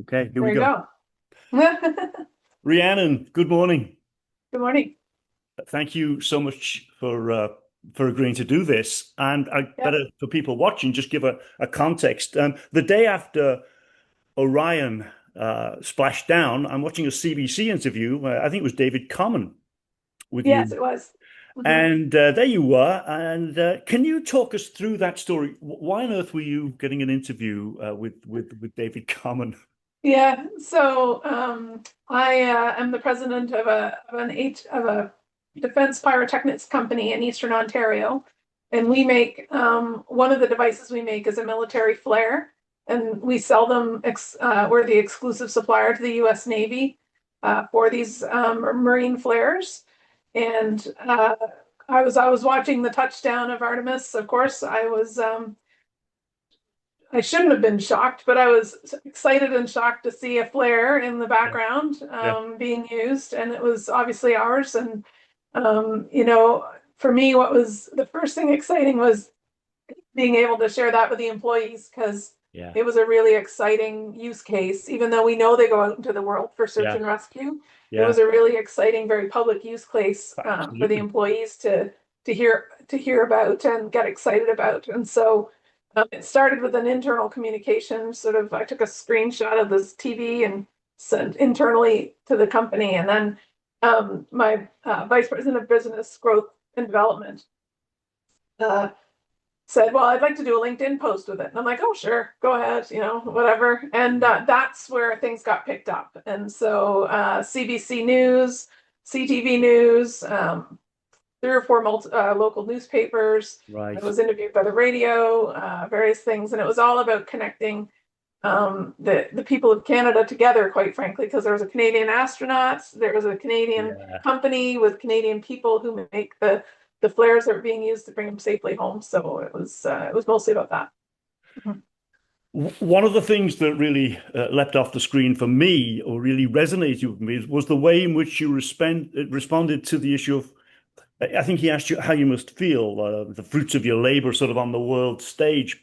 Okay, here we There you go. go. Rhiannon, good morning. Good morning. Thank you so much for agreeing to do this. And I Yep. better for people watching, just give a context. The day after Orion splashed down, I'm watching a CBC interview. I think it was David Common with Yes, you, it was. Hmm. and there you were. And can you talk us through that story? Why on earth were you getting an interview with David Common? Yeah. So I am the president of a defense pyrotechnics company in Eastern Ontario, and we make one of the devices we make is a military flare, and we sell them. We're the exclusive supplier to the U.S. Navy for these marine flares, and I was watching the touchdown of Artemis. Of course, I shouldn't have been shocked, but I was excited and shocked to see a flare in the Yeah, background yeah, being used, and it was obviously ours. And you know, for me, what was the first thing exciting was being able to share that with the employees because yeah, it was a really exciting use case. Even though we know they go out into the world for search yeah, and rescue, it yeah. was a really exciting, very public use case for the Absolutely. employees to hear about and get excited about. And so it started with an internal communication. Sort of, I took a screenshot of this TV and sent internally to the company, and then my vice president of business growth and development uh, said, "Well, I'd like to do a LinkedIn post with it." And I'm like, "Oh, sure, go ahead, whatever." And that's where things got picked up. And so CBC News, CTV News, three or four local newspapers. I Right. was interviewed by the radio, various things, and it was all about connecting the people of Canada together, quite frankly, because there was a Canadian astronaut, there was a Canadian Yeah. company with Canadian people who make the flares that are being used to bring them safely home. So it was mostly about that. Mhm. One of the things that really leapt off the screen for me, or really resonated with me, was the way in which you responded to the issue of. I think he asked you how you must feel, the fruits of your labor, sort of on the world stage,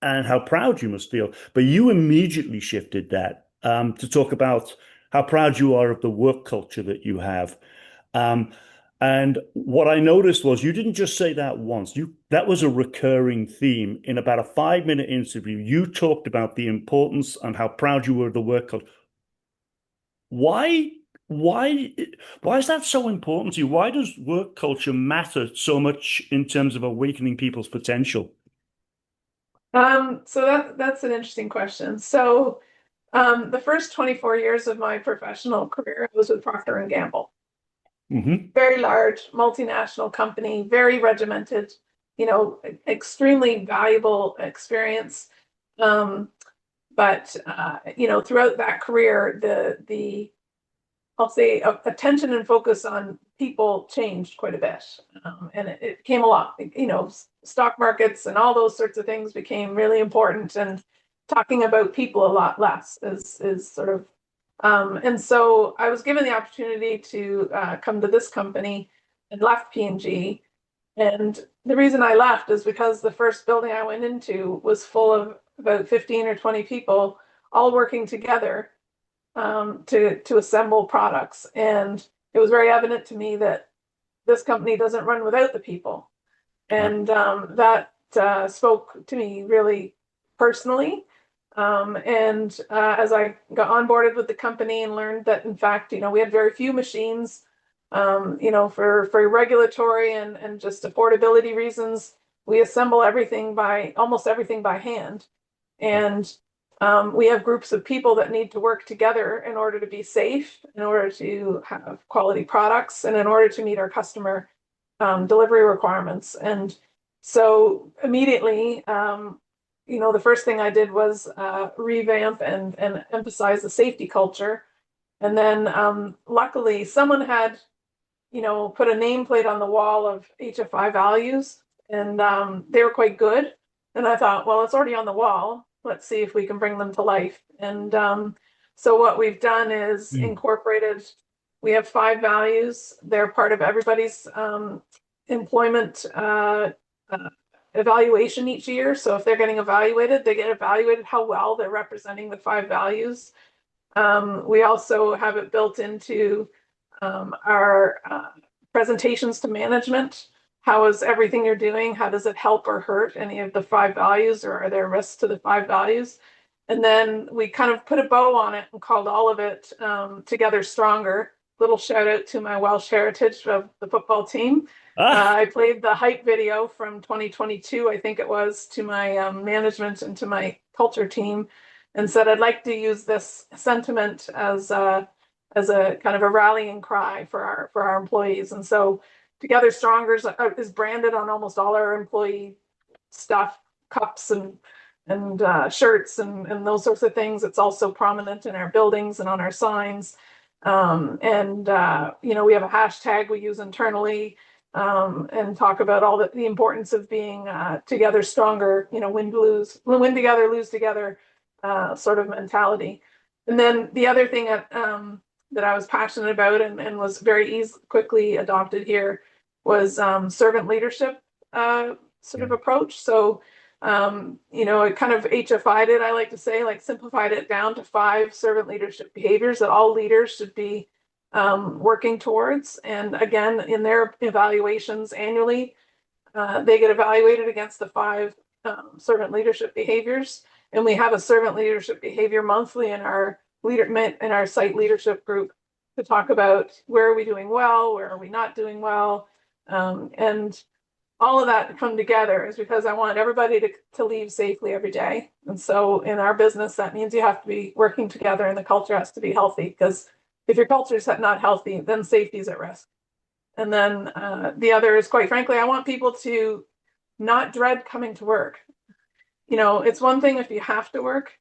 and how proud you must feel. But you immediately shifted that to talk about how proud you are of the work culture that you have. Um, and what I noticed was you didn't just say that once. That was a recurring theme in about a 5 minute interview. You talked about the importance and how proud you were of the work culture. Why, why, why is that so important to you? Why does work culture matter so much in terms of awakening people's potential? So that's an interesting question. So the first 24 years of my professional career was with Procter and Gamble. Hmm. Very large multinational company, very regimented, extremely valuable experience. Um, but throughout that career, the I'll say attention and focus on people changed quite a bit, and it became a lot. Stock markets and all those sorts of things became really important, and talking about people a lot less is sort of. And so I was given the opportunity to come to this company and left P&G. And the reason I left is because the first building I went into was full of about 15 or 20 people all working together to assemble products. And it was very evident to me that this company doesn't run without the people. And that spoke to me really personally. And as I got onboarded with the company and learned that, in fact, we had very few machines, for regulatory and just affordability reasons, we assemble almost everything by hand. And we have groups of people that need to work together in order to be safe, in order to have quality products, and in order to meet our customer delivery requirements. And so immediately, the first thing I did was revamp and emphasize the safety culture. And then luckily, someone had, put a nameplate on the wall of HFI values, and they were quite good. And I thought, well, it's already on the wall. Let's see if we can bring them to life. And so what we've done is Mm. incorporated. We have five values. They're part of everybody's employment evaluation each year. So if they're getting evaluated, they get evaluated how well they're representing the 5 values. We also have it built into our presentations to management. How is everything you're doing? How does it help or hurt any of the 5 values, or are there risks to the 5 values? And then we kind of put a bow on it and called all of it Together Stronger. Little shout out to my Welsh heritage of the football team. Ah, I played the hype video from 2022, I think it was, to my management and to my culture team, and said I'd like to use this sentiment as a kind of a rallying cry for our employees. And so Together Stronger is branded on almost all our employee stuff, cups and shirts and those sorts of things. It's also prominent in our buildings and on our signs. You know, we have a hashtag we use internally and talk about all the importance of being together stronger, you know, win together, lose together sort of mentality. And then the other thing that I was passionate about and was very quickly adopted here was servant leadership sort of approach. So, you know, it kind of HFI'd it, I like to say, like simplified it down to 5 servant leadership behaviors that all leaders should be working towards. And again, in their evaluations annually, they get evaluated against the 5 servant leadership behaviors. And we have a servant leadership behavior monthly in our site leadership group to talk about where are we doing well, where are we not doing well, and all of that to come together is because I want everybody to leave safely every day. And so in our business, that means you have to be working together and the culture has to be healthy, because if your culture is not healthy, then safety is at risk. And then the other is, quite frankly, I want people to not dread coming to work. You know, it's one thing if you have to work.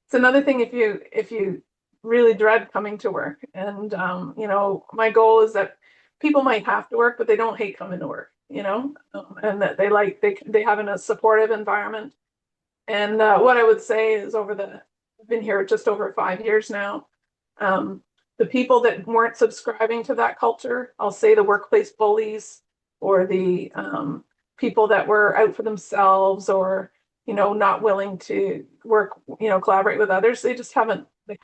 It's another thing if you really dread coming to work. And you know, my goal is that people might have to work, but they don't hate coming to work, you know, and that they have in a supportive environment. And what I would say is I've been here just over 5 years now. The people that weren't subscribing to that culture, I'll say the workplace bullies or the people that were out for themselves or, you know, not willing to work, you know, collaborate with others, they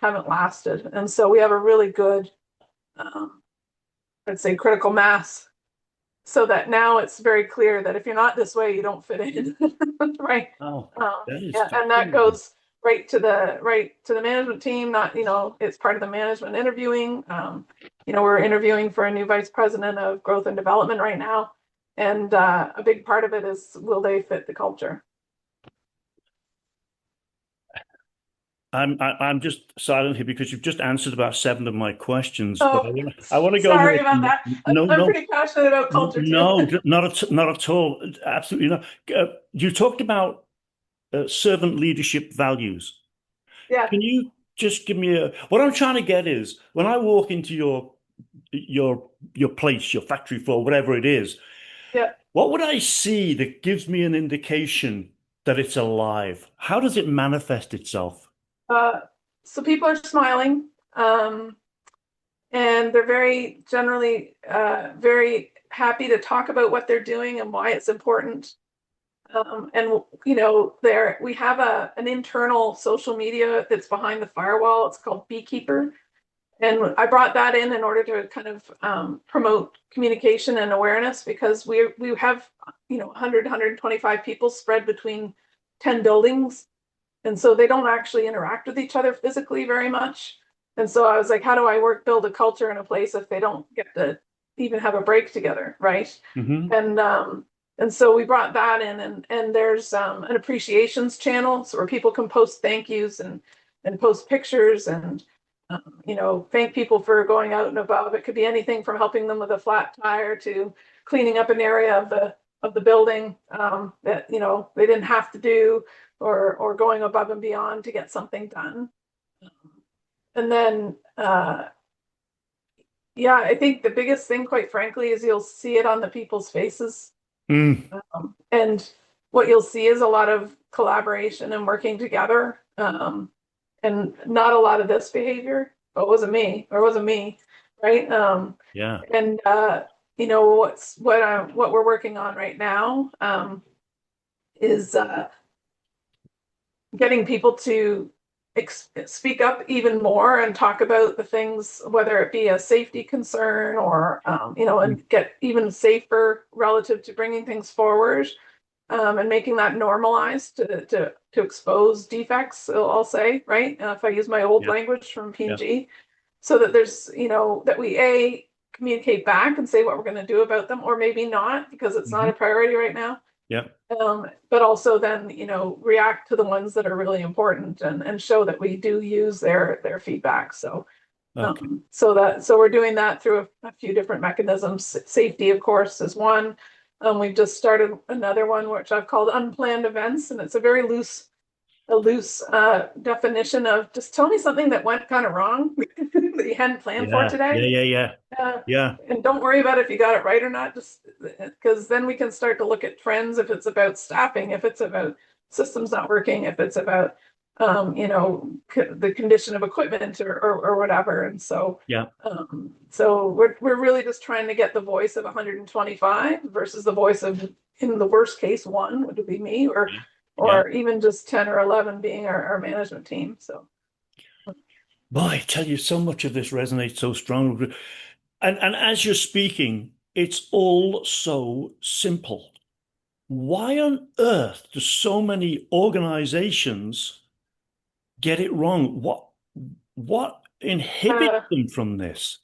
haven't lasted. And so we have a really good, I'd say, critical mass, so that now it's very clear that if you're not this way, you don't fit in, right? oh, that is Yeah, and that goes right to the management team. Not, you know, it's part of the management interviewing. You know, we're interviewing for a new vice president of growth and development right now, and a big part of it is, will they fit the culture? I'm just silent here because you've just answered about 7 of my questions, but Oh, I want to go sorry more. about that. I'm pretty passionate about culture No, too. not at all. Absolutely not. You talked about servant leadership values. Yeah, Can you just give me what I'm trying to get is when I walk into your place, your factory floor, whatever it is, yeah. what would I see that gives me an indication that it's alive? How does it manifest itself? Uh, so people are smiling, and they're very generally very happy to talk about what they're doing and why it's important. And you know, we have an internal social media that's behind the firewall. It's called Beekeeper, and I brought that in order to kind of promote communication and awareness, because we have, you know, 125 people spread between 10 buildings, and so they don't actually interact with each other physically very much. And so I was like, how do I build a culture in a place if they don't get to even have a break together, right? Hmm. And so we brought that in, and there's an appreciations channel, so where people can post thank yous and post pictures and you know, thank people for going out and above. It could be anything from helping them with a flat tire to cleaning up an area of the building that, you know, they didn't have to do, or going above and beyond to get something done. And then yeah, I think the biggest thing, quite frankly, is you'll see it on the people's faces. Mm, And what you'll see is a lot of collaboration and working together, and not a lot of this behavior. Oh, it wasn't me, right? yeah. And you know what we're working on right now. is getting people to speak up even more and talk about the things, whether it be a safety concern or, and get even safer relative to bringing things forward, and making that normalized to expose defects, I'll say, right? If I use my old Yeah. language from Yeah. P&G, so that there's, that we communicate back and say what we're going to do about them, or maybe not because it's not a priority right now. Yeah. But also then, react to the ones that are really important and show that we do use their feedback. So, Okay. so we're doing that through a few different mechanisms. Safety, of course, is one. We've just started another one, which I've called unplanned events, and it's a very loose definition of just tell me something that went kind of wrong that you hadn't planned for Yeah. today. Yeah. And don't worry about if you got it right or not, just because then we can start to look at trends if it's about staffing, if it's about systems not working, if it's about the condition of equipment or whatever. And so Yeah. so we're really just trying to get the voice of 125 versus the voice of, in the worst case, one, would be me, or even just 10 or 11 being our management team. So Boy, I tell you, so much of this resonates so strongly. And as you're speaking, it's all so simple. Why on earth do so many organizations get it wrong? What inhibits uh, them from this?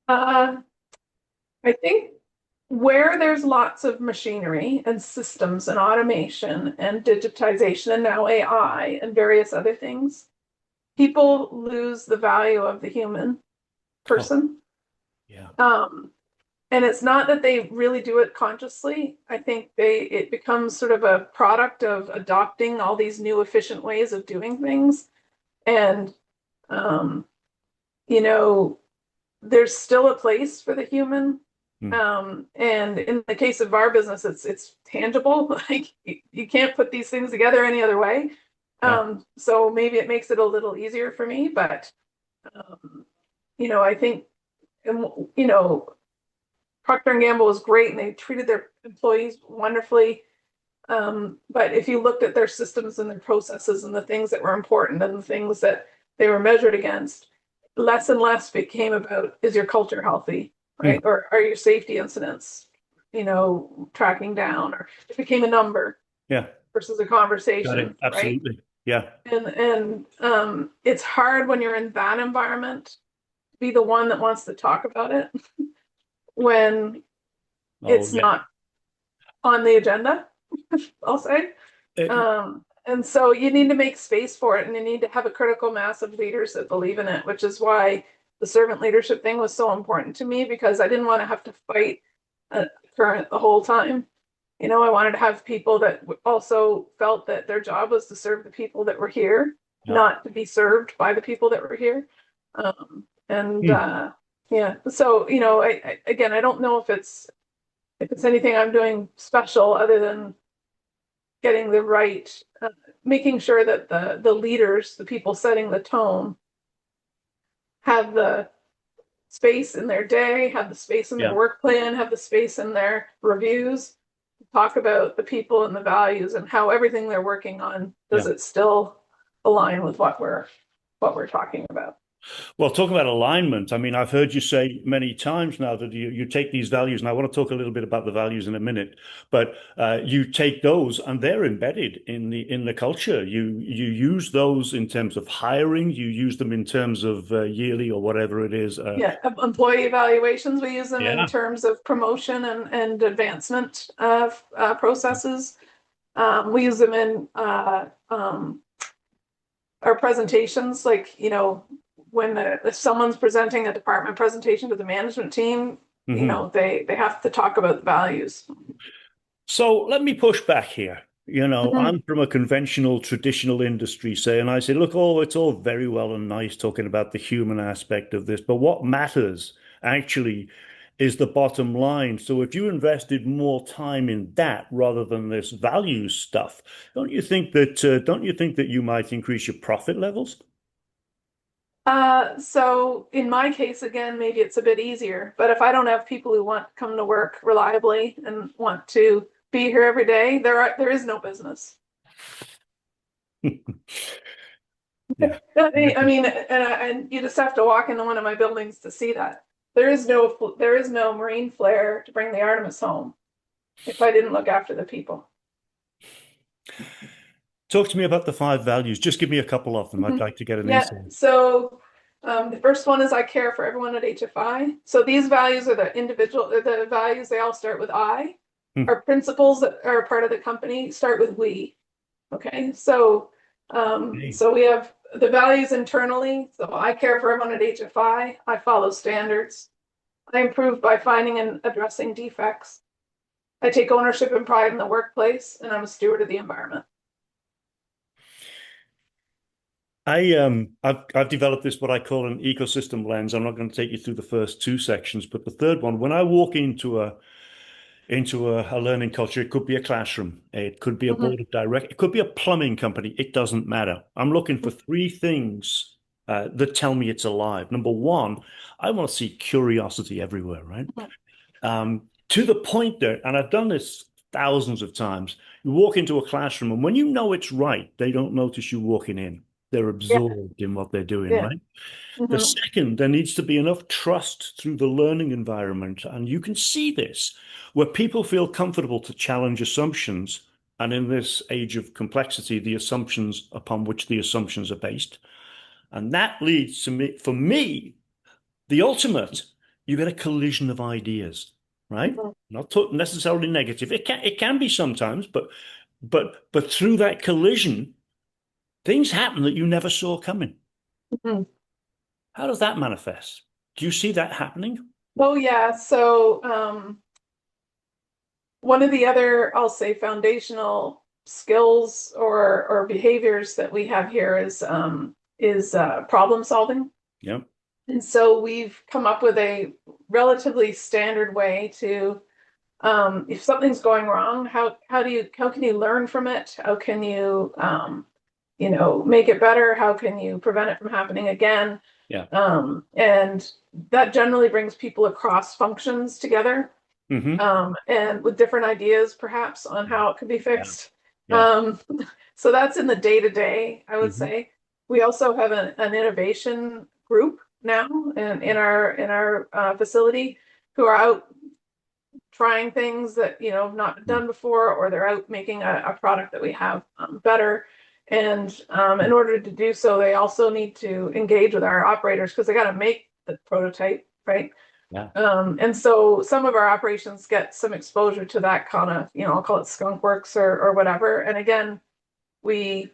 uh, I think where there's lots of machinery and systems and automation and digitization and now AI and various other things, people lose the value of the human Oh, person. yeah. And it's not that they really do it consciously. I think it becomes sort of a product of adopting all these new efficient ways of doing things. And um, you know, there's still a place for the human. Hmm. And in the case of our business, it's tangible. Like you can't put these things together any other way. Yeah. So maybe it makes it a little easier for me, but I think, you know, Procter and Gamble was great and they treated their employees wonderfully. But if you looked at their systems and their processes and the things that were important and the things that they were measured against, less and less became about, is your culture healthy, Hmm. right? Or are your safety incidents, tracking down, or it became a number Yeah. versus a Got it. conversation, right? Absolutely. Yeah. And it's hard when you're in that environment to be the one that wants to talk about it when Oh, it's yeah. not on the agenda, I'll say. And so you need to make space for it and you need to have a critical mass of leaders that believe in it, which is why the servant leadership thing was so important to me, because I didn't want to have to fight a current the whole time. I wanted to have people that also felt that their job was to serve the people that were here, Yeah. not to be served by the people that were here. And Hmm. yeah, so again, I don't know if it's anything I'm doing special other than getting the right, making sure that the leaders, the people setting the tone, have the space in their day, have the space in their Yeah. work plan, have the space in their reviews, talk about the people and the values and how everything they're working on, does Yeah. it still align with what we're talking about? Well, talking about alignment, I mean, I've heard you say many times now that you take these values, and I want to talk a little bit about the values in a minute, but you take those and they're embedded in the culture. You use those in terms of hiring, you use them in terms of yearly or whatever it is. Yeah, employee evaluations, we use them in Yeah. terms of promotion and advancement of processes. We use them in our presentations, like, when if someone's presenting a department presentation to the management team, Hmm. they have to talk about the values. So let me push back here. Mhm. I'm from a conventional, traditional industry, say, and I say, look, oh, it's all very well and nice talking about the human aspect of this, but what matters actually is the bottom line. So if you invested more time in that rather than this value stuff, don't you think that you might increase your profit levels? So in my case, again, maybe it's a bit easier, but if I don't have people who want to come to work reliably and want to be here every day, there is no business. Yeah. I mean, and you just have to walk into one of my buildings to see that. There is no marine flare to bring the Artemis home if I didn't look after the people. Talk to me about the 5 values. Just give me a couple of them. I'd like to get an Yeah, insight. so the first one is I care for everyone at HFI. So these values are the values, they all start with I. Hmm. Our principles that are part of the company start with we. Okay, so so we have the values internally. So I care for everyone at HFI. I follow standards. I improve by finding and addressing defects. I take ownership and pride in the workplace, and I'm a steward of the environment. I've developed this what I call an ecosystem lens. I'm not going to take you through the first 2 sections, but the third one, when I walk into a learning culture, it could be a classroom, it could be a board of direct, it could be a plumbing company. It doesn't matter. I'm looking for 3 things that tell me it's alive. Number one, I want to see curiosity everywhere, right? To the point that, and I've done this thousands of times, you walk into a classroom and when you know it's right, they don't notice you walking in. They're Yeah, absorbed in what they're doing, yeah. right? The second, there needs to be enough trust through the learning environment. And you can see this where people feel comfortable to challenge assumptions. And in this age of complexity, the assumptions upon which the assumptions are based. And that leads to me, for me, the ultimate, you get a collision of ideas, right? Not necessarily negative. It can be sometimes, but through that collision, things happen that you never saw coming. How does that manifest? Do you see that happening? Oh yeah. So one of the other, I'll say, foundational skills or behaviors that we have here is problem solving. Yeah. And so we've come up with a relatively standard way to if something's going wrong, how can you learn from it? How can you make it better? How can you prevent it from happening again? Yeah. And that generally brings people across functions together, and with different ideas perhaps on how it could be Yeah. fixed. Yeah. So that's in the day to day, I would hmm say. We also have an innovation group now in our facility who are out trying things that not been done before, or they're out making a product that we have better. And in order to do so, they also need to engage with our operators because they got to make the prototype, right? Yeah. And so some of our operations get some exposure to that kind of, I'll call it skunk works or whatever. And again, we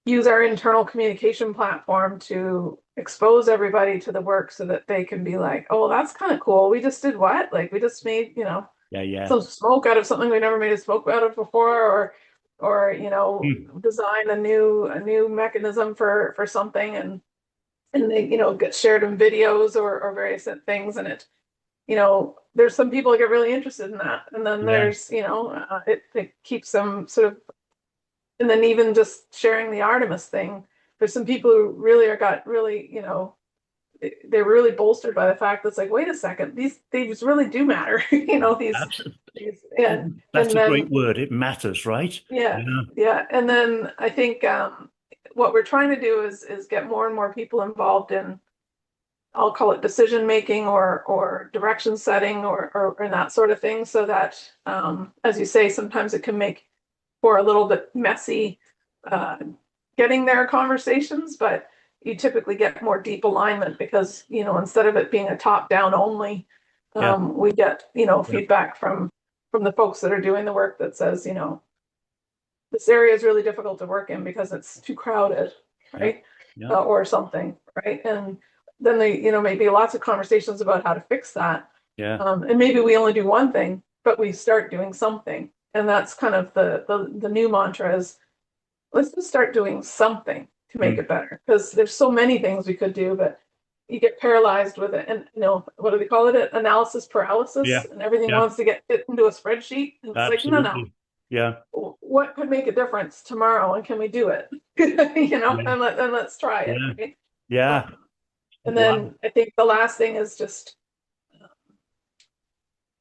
use our internal communication platform to expose everybody to the work so that they can be like, oh, that's kind of cool. We just did what? Like we just made, Yeah. some smoke out of something we never made a smoke out of before, or Hmm. design a new mechanism for something, and they get shared in videos or various things, and there's some people that get really interested in that, and then Yeah. there's it keeps them sort of, and then even just sharing the Artemis thing, there's some people who really got really they're really bolstered by the fact that it's like, wait a second, these things really do matter. Absolutely. These and That's a then great word. It matters, right? yeah, Yeah. yeah. And then I think what we're trying to do is get more and more people involved in, I'll call it decision making or direction setting or and that sort of thing, so that as you say, sometimes it can make for a little bit messy uh, getting there conversations, but you typically get more deep alignment because instead of it being a top down only, Yeah. we get Yeah. feedback from the folks that are doing the work that says this area is really difficult to work in because it's too crowded, Yeah. right? Yeah. Or something, right? And then they, maybe lots of conversations about how to fix that. Yeah. And maybe we only do one thing, but we start doing something. And that's kind of the new mantra is, let's just start doing something to make Mm. it better. Because there's so many things we could do, but you get paralyzed with it. And what do they call it? Analysis Yeah. paralysis, and everything Yeah. wants to get fit into a spreadsheet. And it's like, no. Absolutely. Yeah. What could make a difference tomorrow, and can we do it? Yeah. And let's try it, Yeah. right? Yeah. And Wow. then I think the last thing is just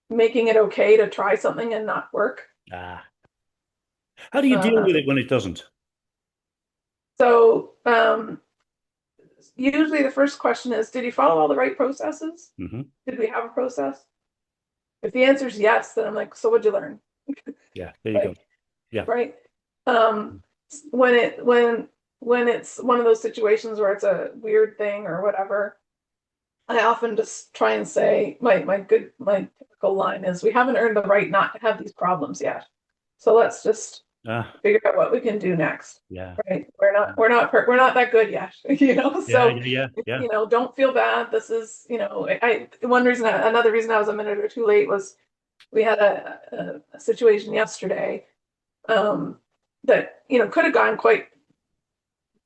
making it okay to try something and not work. Ah. How do you deal Uh, with it when it doesn't? so usually the first question is, did you follow all the right processes? Hmm. Did we have a process? If the answer is yes, then I'm like, so what'd you learn? Yeah, there you go. Like, Yeah. right? Um, when it's one of those situations where it's a weird thing or whatever, I often just try and say my typical line is, we haven't earned the right not to have these problems yet. So let's just Ah, figure out what we can do next. yeah. Right? We're not that good yet, Yeah, So, yeah, yeah, yeah. don't feel bad. This is, another reason I was a minute or two late was we had a situation yesterday um, that could have gone quite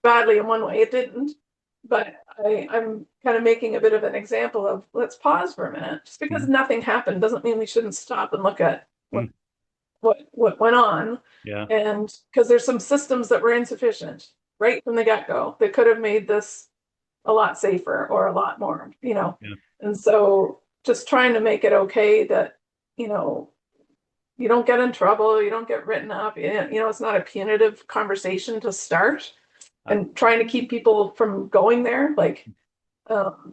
badly in one way. It didn't, but I'm kind of making a bit of an example of, let's pause for a minute. Just because Mm, nothing happened doesn't mean we shouldn't stop and look at what mm, what went on. yeah, And because there's some systems that were insufficient right from the get-go that could have made this a lot safer or a lot more. yeah. And so just trying to make it okay that, you know, you don't get in trouble, you don't get written up. It's not a punitive conversation to start, Ah, and trying to keep people from going there, like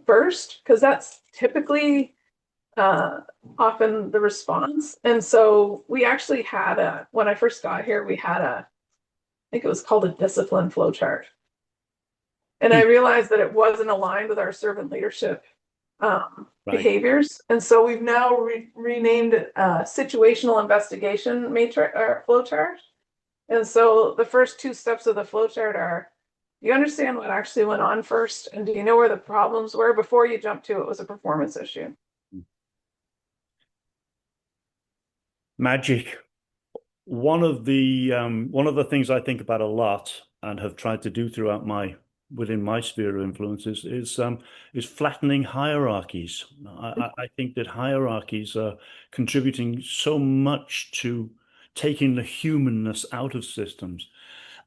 first, because that's typically uh, often the response. And so we actually had when I first got here, we had I think it was called a discipline flow chart. And I hmm, realized that it wasn't aligned with our servant leadership right. behaviors. And so we've now renamed it situational investigation matrix or flow chart. And so the first two steps of the flow chart are, do you understand what actually went on first? And do you know where the problems were before you jump to it was a performance issue? Magic. One of the things I think about a lot and have tried to do throughout my within my sphere of influences is flattening hierarchies. I think that hierarchies are contributing so much to taking the humanness out of systems.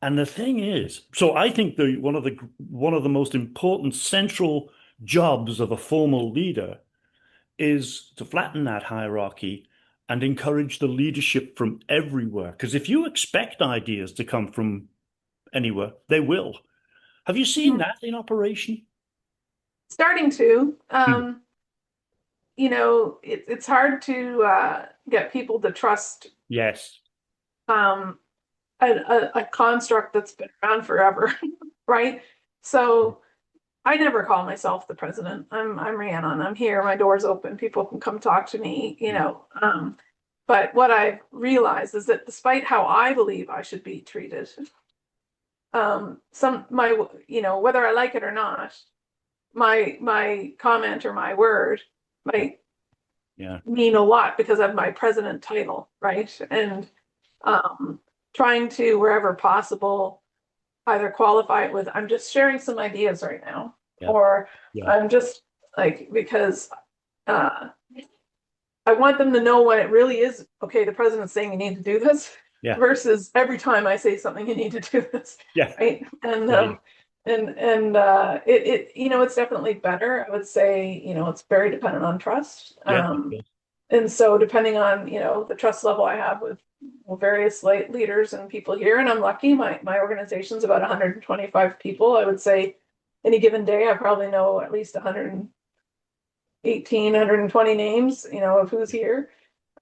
And the thing is, so I think one of the most important central jobs of a formal leader is to flatten that hierarchy and encourage the leadership from everywhere. Because if you expect ideas to come from anywhere, they will. Have you seen Hmm. that in operation? Starting to, Hmm. it's hard to get people to trust Yes. um, a construct that's been around forever, right? So I never call myself the president. I'm Rhiannon. I'm here. My door's open. People can come talk to me. But what I've realized is that despite how I believe I should be treated, whether I like it or not, my comment or my word Yeah. might Yeah. mean a lot because of my president title, right? And um, trying to, wherever possible, either qualify it with, I'm just sharing some ideas right now, Yeah. or Yeah. I'm just like, because uh, I want them to know when it really is, okay, the president's saying you need to do this, Yeah. versus every time I say something, you need to do this, Yeah. right? And Yeah. it's definitely better. I would say, it's very dependent on trust. Yeah. Yeah. And so depending on, the trust level I have with various leaders and people here, and I'm lucky, my organization's about 125 people. I would say any given day, I probably know at least 118, 120 names, of who's here.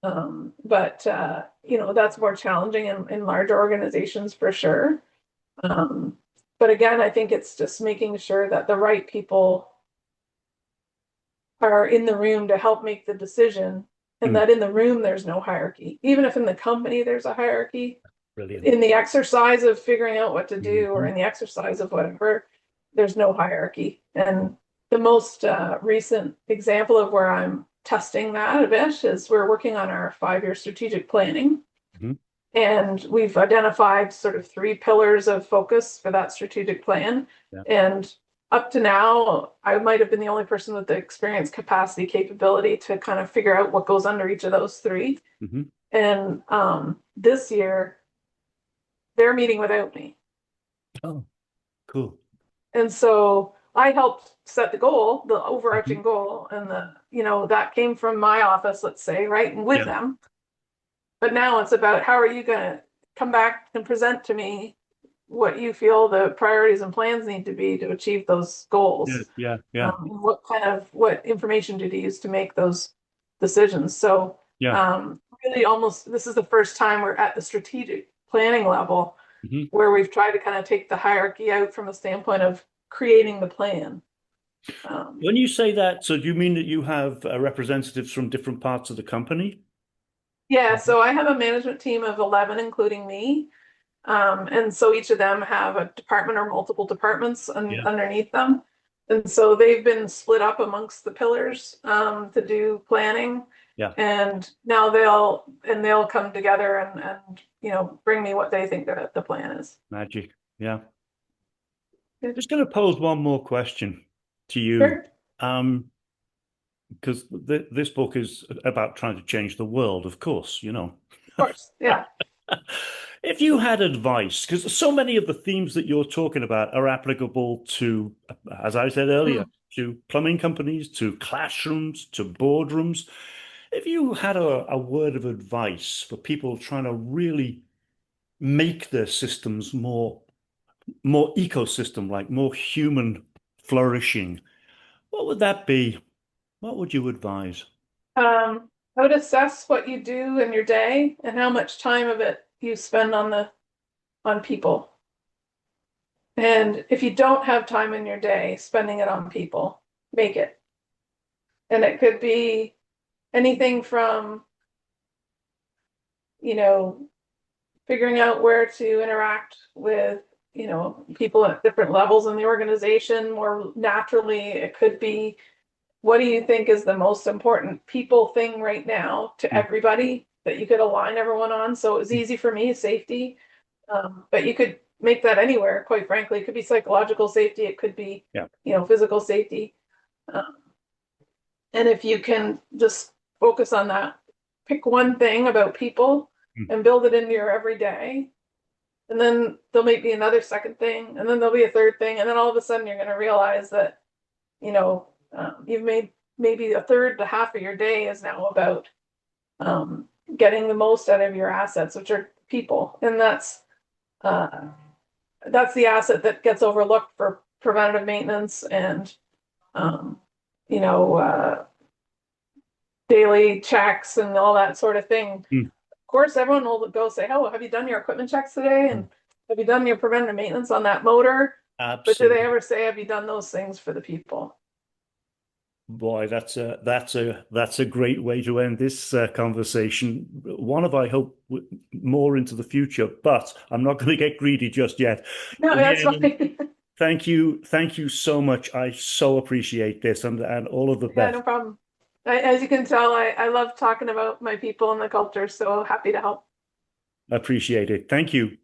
But that's more challenging in larger organizations for sure. Um, but again, I think it's just making sure that the right people are in the room to help make the decision, and Mm, that in the room there's no hierarchy. Even if in the company there's a hierarchy, brilliant. in the exercise of figuring out what to do, or Mhm. in the exercise of whatever, there's no hierarchy. And the most recent example of where I'm testing that a bit is we're working on our 5-year strategic planning. Mhm. And we've identified sort of 3 pillars of focus for that strategic plan. Yeah. And up to now, I might have been the only person with the experience, capacity, capability to kind of figure out what goes under each of those 3. Mhm. And this year, they're meeting without me. Oh, cool. And so I helped set the goal, the Mhm. overarching goal, and that came from my office, let's say, right? And with Yeah. them. But now it's about how are you going to come back and present to me what you feel the priorities and plans need to be to achieve those Yeah, goals. yeah, yeah, What information did you use to make those decisions? So yeah. really almost this is the first time we're at the strategic planning level Mhm. where we've tried to kind of take the hierarchy out from a standpoint of creating the plan. Um, When you say that, so do you mean that you have representatives from different parts of the company? yeah, so I have a management team of 11, including me. And so each of them have a department or multiple departments Yeah, underneath them. And so they've been split up amongst the pillars to do planning. yeah. And now they'll come together and bring me what they think that the plan is. Magic. Yeah. Good. Just going to pose one more question to you. Sure. Of Because this book is about trying to change the world, of course, you know. course. Yeah. If you had advice, because so many of the themes that you're talking about are applicable to, as I said earlier, Mm. to plumbing companies, to classrooms, to boardrooms. If you had a word of advice for people trying to really make their systems more ecosystem like, more human flourishing, what would that be? What would you advise? I would assess what you do in your day and how much time of it you spend on people. And if you don't have time in your day spending it on people, make it. And it could be anything from, you know, figuring out where to interact with, people at different levels in the organization more naturally. It could be what do you think is the most important people thing right now to Mm, everybody that you could align everyone on? So it was easy for me, safety. But you could make that anywhere, quite frankly. It could be psychological safety, it could be, yeah. physical safety. Um, and if you can just focus on that, pick one thing about people Mm, and build it into your everyday. And then there'll may be another second thing, and then there'll be a third thing. And then all of a sudden you're going to realize that, you've made maybe a third to half of your day is now about getting the most out of your assets, which are people. And uh, that's the asset that gets overlooked for preventative maintenance and um, you know uh, daily checks and all that sort of thing. mm, Of course, everyone will go say, "Oh, have you done your equipment checks today? mm. And have you done your preventative maintenance on that motor?" But do they Absolutely. ever say, "Have you done those things for the people?" Boy, that's a great way to end this conversation. One of, I hope, more into the future, but I'm not going to get greedy just yet. No, that's Rhiannon, fine. thank you so much. I so appreciate this, and all of the Yeah, best. no problem. As you can tell, I love talking about my people and the culture, so happy to help. I appreciate it. Thank you.